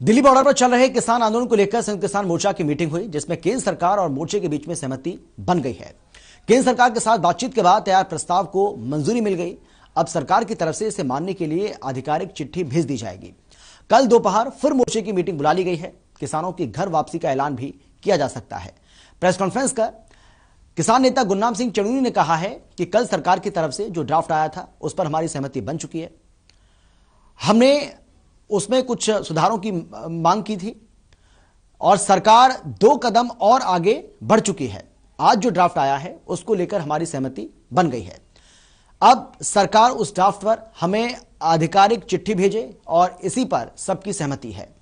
Delhi border पर चल रहे किसान आंदोलन को लेकर संयुक्त किसान मोर्चा की मीटिंग हुई, जिसमें केंद्र सरकार और मोर्चे के बीच में सहमति बन गई है। केंद्र सरकार के साथ बातचीत के बाद तैयार प्रस्ताव को मंजूरी मिल गई। अब सरकार की तरफ से इसे मानने के लिए आधिकारिक चिट्ठी भेज दी जाएगी। कल दोपहर फिर मोर्चे की मीटिंग बुला ली गई है। किसानों की घर वापसी का ऐलान भी किया जा सकता है। प्रेस कॉन्फ्रेंस कर किसान नेता गुरनाम सिंह चढ़ूनी ने कहा है कि कल सरकार की तरफ से जो ड्राफ्ट आया था उस पर हमारी सहमति बन चुकी है। हमने उसमें कुछ सुधारों की मांग की थी और सरकार 2 कदम और आगे बढ़ चुकी है। आज जो ड्राफ्ट आया है उसको लेकर हमारी सहमति बन गई है। अब सरकार उस ड्राफ्ट पर हमें आधिकारिक चिट्ठी भेजे और इसी पर सबकी सहमति है।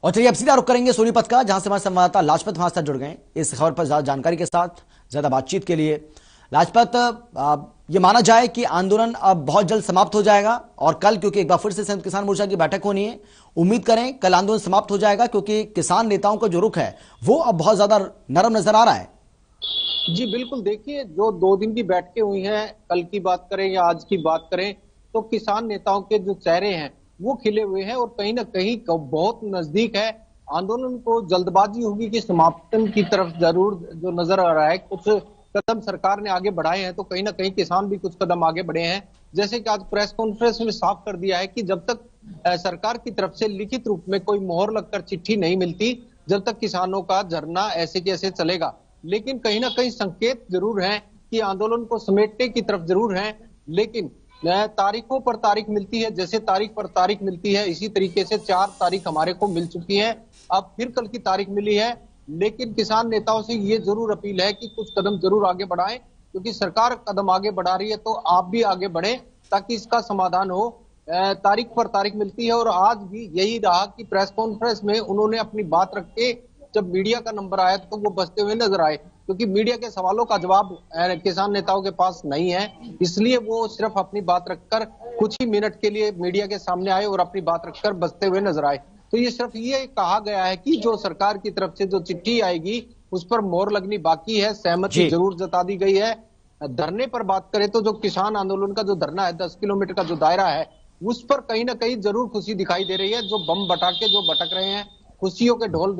और चलिए अब सीधा रुख करेंगे सोनीपत का, जहां से हमारे संवाददाता लाजपत हमारे साथ जुड़ गए इस खबर पर ज्यादा जानकारी के साथ, ज्यादा बातचीत के लिए। लाजपत, ये माना जाए कि आंदोलन अब बहुत जल्द समाप्त हो जाएगा और कल, क्योंकि एक बार फिर से संयुक्त किसान मोर्चा की बैठक होनी है, उम्मीद करें कल आंदोलन समाप्त हो जाएगा, क्योंकि किसान नेताओं का जो रुख है वो अब बहुत ज्यादा नरम नजर आ रहा है। जी बिल्कुल, देखिए जो 2 दिन की बैठकें हुई हैं, कल की बात करें या आज की बात करें, तो किसान नेताओं के जो चेहरे हैं वो खिले हुए हैं और कहीं ना कहीं बहुत नजदीक है। आंदोलन को जल्दबाजी होगी कि समापन की तरफ जरूर जो नजर आ रहा है। कुछ कदम सरकार ने आगे बढ़ाए हैं तो कहीं ना कहीं किसान भी कुछ कदम आगे बढ़े हैं। जैसे कि आज प्रेस कॉन्फ्रेंस में साफ कर दिया है कि जब तक सरकार की तरफ से लिखित रूप में कोई मोहर लगकर चिट्ठी नहीं मिलती, जब तक किसानों का धरना ऐसे के ऐसे चलेगा। लेकिन कहीं ना कहीं संकेत जरूर है कि आंदोलन को समेटने की तरफ जरूर है, लेकिन तारीखों पर तारीख मिलती है। जैसे तारीख पर तारीख मिलती है, इसी तरीके से 4 तारीख हमारे को मिल चुकी है। अब फिर कल की तारीख मिली है, लेकिन किसान नेताओं से ये जरूर अपील है कि कुछ कदम जरूर आगे बढ़ाएं, क्योंकि सरकार कदम आगे बढ़ा रही है तो आप भी आगे बढ़ें ताकि इसका समाधान हो। तारीख पर तारीख मिलती है और आज भी यही रहा कि प्रेस कॉन्फ्रेंस में उन्होंने अपनी बात रख के, जब मीडिया का नंबर आया तो वो बचते हुए नजर आए, क्योंकि मीडिया के सवालों का जवाब किसान नेताओं के पास नहीं है। इसलिए वो सिर्फ अपनी बात रखकर कुछ ही मिनट के लिए मीडिया के सामने आए और अपनी बात रखकर बचते हुए नजर आए। तो ये सिर्फ ये कहा गया है कि जो सरकार की तरफ से जो चिट्ठी आएगी उस पर मोहर लगनी बाकी है। सहमति जरूर जता दी गई है। धरने पर बात करें तो जो किसान आंदोलन का जो धरना है, 10 किलोमीटर का जो दायरा है, उस पर कहीं ना कहीं जरूर खुशी दिखाई दे रही है। जो बम बटाके जो भटक रहे हैं, खुशियों के ढोल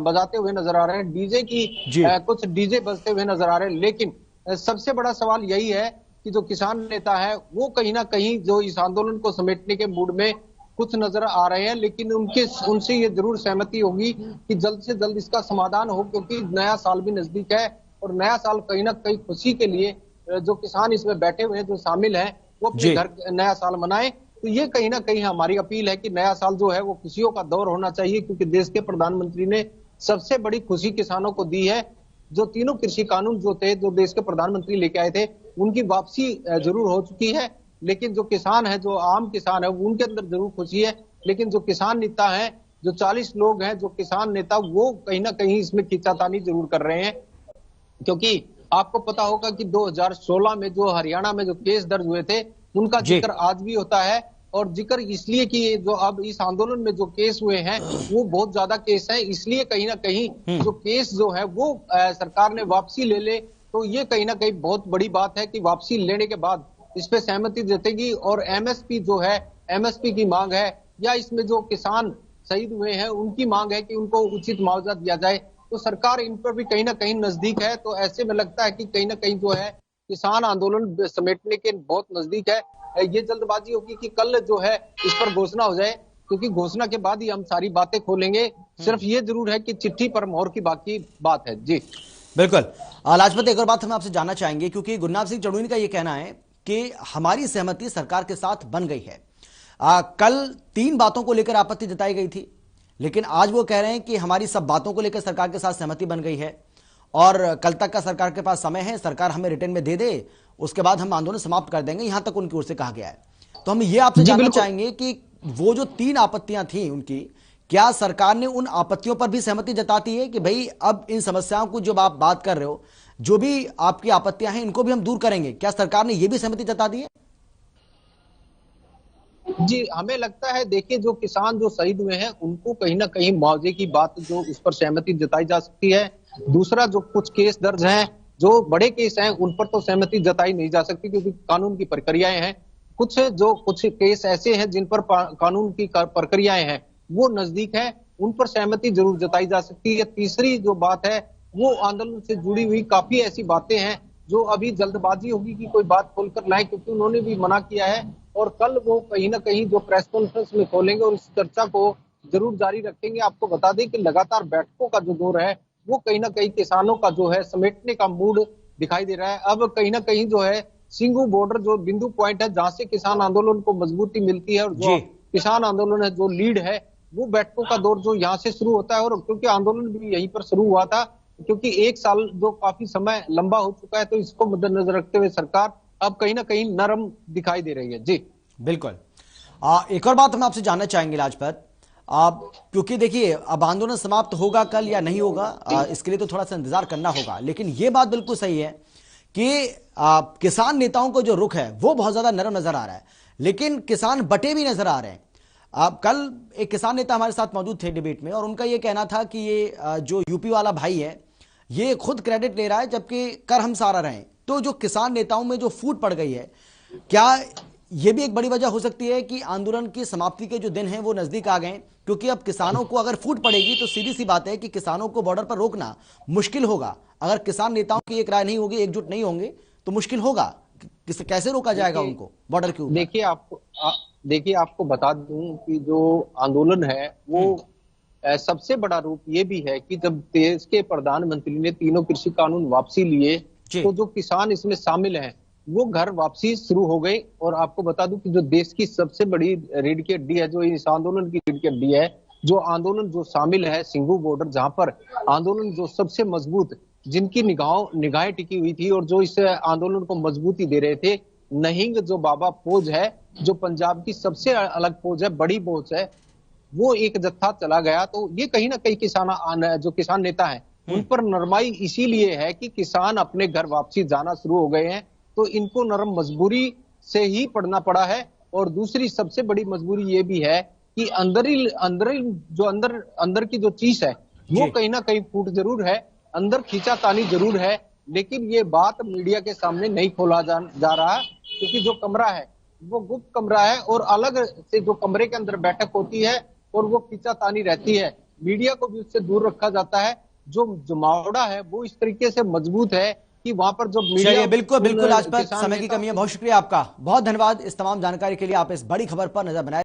बजाते हुए नजर आ रहे हैं, डीजे की कुछ डीजे बजते हुए नजर आ रहे हैं। लेकिन सबसे बड़ा सवाल यही है कि जो किसान नेता है वो कहीं ना कहीं जो इस आंदोलन को समेटने के मूड में कुछ नजर आ रहे हैं, लेकिन उनसे ये जरूर सहमति होगी कि जल्द से जल्द इसका समाधान हो, क्योंकि नया साल भी नजदीक है और नया साल कहीं ना कहीं खुशी के लिए जो किसान इसमें बैठे हुए हैं, जो शामिल हैं, वो अपने घर नया साल मनाए। तो ये कहीं ना कहीं हमारी अपील है कि नया साल जो है वो खुशियों का दौर होना चाहिए, क्योंकि देश के प्रधानमंत्री ने सबसे बड़ी खुशी किसानों को दी है। जो 3 कृषि कानून जो थे, जो देश के प्रधानमंत्री लेके आए थे, उनकी वापसी जरूर हो चुकी है, लेकिन जो किसान है, जो आम किसान है, उनके अंदर जरूर खुशी है। लेकिन जो किसान नेता है, जो 40 लोग हैं जो किसान नेता, वो कहीं ना कहीं इसमें खींचातानी जरूर कर रहे हैं। क्योंकि आपको पता होगा कि 2016 में जो हरियाणा में जो केस दर्ज हुए थे, उनका जिक्र आज भी होता है। और जिक्र इसलिए कि जो अब इस आंदोलन में जो केस हुए हैं वो बहुत ज्यादा केस हैं, इसलिए कहीं ना कहीं जो केस जो है वो सरकार ने वापसी ले ले, तो ये कहीं ना कहीं बहुत बड़ी बात है कि वापसी लेने के बाद इस पे सहमति जतेगी। और एमएसपी जो है, एमएसपी की मांग है, या इसमें जो किसान शहीद हुए हैं उनकी मांग है कि उनको उचित मुआवजा दिया जाए, तो सरकार इन पर भी कहीं ना कहीं नजदीक है। तो ऐसे में लगता है कि कहीं ना कहीं जो है किसान आंदोलन समेटने के बहुत नजदीक है। ये जल्दबाजी होगी कि कल जो है इस पर घोषणा हो जाए, क्योंकि घोषणा के बाद ही हम सारी बातें खोलेंगे। सिर्फ ये जरूर है कि चिट्ठी पर मोहर की बाकी बात है। जी बिल्कुल। लाजपत, एक और बात हम आपसे जानना चाहेंगे, क्योंकि गुरनाम सिंह चढ़ूनी का ये कहना है कि हमारी सहमति सरकार के साथ बन गई है। कल 3 बातों को लेकर आपत्ति जताई गई थी, लेकिन आज वो कह रहे हैं कि हमारी सब बातों को लेकर सरकार के साथ सहमति बन गई है और कल तक का सरकार के पास समय है, सरकार हमें रिटर्न में दे दे, उसके बाद हम आंदोलन समाप्त कर देंगे, यहां तक उनकी ओर से कहा गया है। तो हम ये आपसे जानना चाहेंगे कि वो जो 3 आपत्तियां थी उनकी, क्या सरकार ने उन आपत्तियों पर भी सहमति जताती है कि भाई अब इन समस्याओं को जो आप बात कर रहे हो, जो भी आपकी आपत्तियां हैं, इनको भी हम दूर करेंगे? क्या सरकार ने यह भी सहमति जता दी है? जी हमें लगता है, देखिए जो किसान जो शहीद हुए हैं उनको कहीं ना कहीं मुआवजे की बात जो उस पर सहमति जताई जा सकती है। दूसरा, जो कुछ केस दर्ज हैं, जो बड़े केस हैं उन पर तो सहमति जताई नहीं जा सकती, क्योंकि कानून की प्रक्रियाएं हैं। कुछ केस ऐसे हैं जिन पर कानून की प्रक्रियाएं हैं वो नजदीक है, उन पर सहमति जरूर जताई जा सकती है। तीसरी जो बात है वो आंदोलन से जुड़ी हुई काफी ऐसी बातें हैं जो अभी जल्दबाजी होगी कि कोई बात खोलकर लाए, क्योंकि उन्होंने भी मना किया है और कल वो कहीं ना कहीं जो प्रेस कॉन्फ्रेंस में खोलेंगे और इस चर्चा को जरूर जारी रखेंगे। आपको बता दें कि लगातार बैठकों का जो दौर है वो कहीं ना कहीं किसानों का जो है समेटने का मूड दिखाई दे रहा है। अब कहीं ना कहीं जो है सिंगू बॉर्डर जो बिंदु पॉइंट है जहां से किसान आंदोलन को मजबूती मिलती है और जो किसान आंदोलन है जो लीड है वो बैठकों का दौर जो यहाँ से शुरू होता है। और क्योंकि आंदोलन भी यहीं पर शुरू हुआ था, क्योंकि एक साल जो काफी समय लंबा हो चुका है, तो इसको मद्देनजर रखते हुए सरकार अब कहीं ना कहीं नरम दिखाई दे रही है। जी बिल्कुल। एक और बात हम आपसे जानना चाहेंगे लाजपत, क्योंकि देखिए अब आंदोलन समाप्त होगा कल या नहीं होगा, इसके लिए तो थोड़ा सा इंतजार करना होगा, लेकिन ये बात बिल्कुल सही है कि किसान नेताओं को जो रुख है वो बहुत ज्यादा नरम नजर आ रहा है, लेकिन किसान बटे भी नजर आ रहे हैं। कल एक किसान नेता हमारे साथ मौजूद थे डिबेट में और उनका ये कहना था कि ये जो यूपी वाला भाई है ये खुद क्रेडिट ले रहा है जबकि कर हम सारा रहे। तो जो किसान नेताओं में जो फूट पड़ गई है, क्या ये भी एक बड़ी वजह हो सकती है कि आंदोलन की समाप्ति के जो दिन हैं वो नजदीक आ गए? क्योंकि अब किसानों को अगर फूट पड़ेगी तो सीधी सी बात है कि किसानों को बॉर्डर पर रोकना मुश्किल होगा। अगर किसान नेताओं की एक राय नहीं होगी, एकजुट नहीं होंगे तो मुश्किल होगा। कैसे रोका जाएगा उनको बॉर्डर के ऊपर? देखिए आपको बता दूं कि जो आंदोलन है वो सबसे बड़ा रूप ये भी है कि जब देश के प्रधानमंत्री ने तीनों कृषि कानून वापसी लिए तो जो किसान इसमें शामिल हैं वो घर वापसी शुरू हो गई। और आपको बता दूं कि जो देश की सबसे बड़ी रीढ़ की हड्डी है, जो इस आंदोलन की रीढ़ की हड्डी है, जो आंदोलन जो शामिल है सिंगू बॉर्डर, जहां पर आंदोलन जो सबसे मजबूत जिनकी निगाहें टिकी हुई थी और जो इस आंदोलन को मजबूती दे रहे थे, नहिंग जो बाबा फौज है, जो पंजाब की सबसे अलग फौज है, बड़ी फौज है, वो एक जत्था चला गया। तो ये कहीं ना कहीं जो किसान नेता है उन पर नरमाई इसीलिए है कि किसान अपने घर वापसी जाना शुरू हो गए हैं, तो इनको नरम मजबूरी से ही पड़ना पड़ा है। और दूसरी सबसे बड़ी मजबूरी ये भी है कि अंदर की जो चीज है वो कहीं ना कहीं फूट जरूर है, अंदर खींचातानी जरूर है, लेकिन ये बात मीडिया के सामने नहीं खोला जा रहा, क्योंकि जो कमरा है वो गुप्त कमरा है और अलग से जो कमरे के अंदर बैठक होती है और वो खींचातानी रहती है, मीडिया को भी उससे दूर रखा जाता है। जो जमावड़ा है वो इस तरीके से मजबूत है कि वहां पर जो मीडिया बिल्कुल आज पर समय की कमी है। बहुत शुक्रिया आपका, बहुत धन्यवाद इस तमाम जानकारी के लिए। आप इस बड़ी खबर पर नजर बनाए।